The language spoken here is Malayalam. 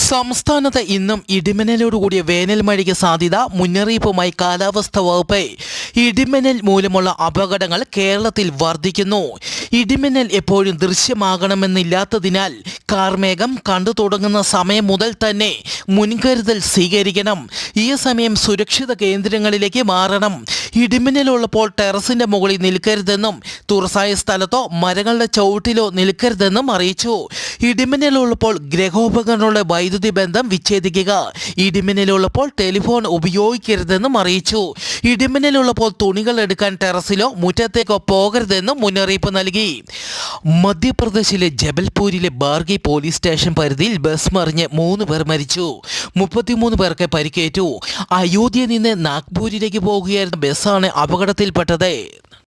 സംസ്ഥാനത്ത് ഇന്നും ഇടിമിന്നലോടുകൂടിയ വേനൽ മഴയ്ക്ക് സാധ്യത മുന്നറിയിപ്പുമായി കാലാവസ്ഥാ വകുപ്പ്. ഇടിമിന്നൽ മൂലമുള്ള അപകടങ്ങൾ കേരളത്തിൽ വർദ്ധിക്കുന്നു. ഇടിമിന്നൽ എപ്പോഴും ദൃശ്യമാകണമെന്നില്ലാത്തതിനാൽ കാർമേഘം കണ്ടു തുടങ്ങുന്ന സമയം മുതൽ തന്നെ മുൻകരുതൽ സ്വീകരിക്കണം. ഈ സമയം സുരക്ഷിത കേന്ദ്രങ്ങളിലേക്ക് മാറണം. ഇടിമിന്നലുള്ളപ്പോൾ ടെറസിന്റെ മുകളിൽ നിൽക്കരുതെന്നും തുറസായ സ്ഥലത്തോ മരങ്ങളുടെ ചുവട്ടിലോ നിൽക്കരുതെന്നും അറിയിച്ചു. ഇടിമിന്നലുള്ളപ്പോൾ ഗ്രഹോപകരണങ്ങളുടെ വൈദ്യുതി ബന്ധം വിച്ഛേദിക്കുക. ഇടിമിന്നലുള്ളപ്പോൾ ടെലിഫോൺ ഉപയോഗിക്കരുതെന്നും അറിയിച്ചു. ഇടിമിന്നലുള്ളപ്പോൾ തുണികൾ എടുക്കാൻ ടെറസിലോ മുറ്റത്തേക്കോ പോകരുതെന്നും മുന്നറിയിപ്പ് നൽകി. മധ്യപ്രദേശിലെ ജബൽപൂരിലെ ബാർഗി പോലീസ് സ്റ്റേഷൻ പരിധിയിൽ ബസ് മറിഞ്ഞ് 3 പേർ മരിച്ചു. 33 പേർക്ക് പരിക്കേറ്റു. അയോധ്യയിൽ നിന്ന് നാഗ്പൂരിലേക്ക് പോകുകയായിരുന്ന ബസ്സാണ് അപകടത്തിൽപ്പെട്ടത്.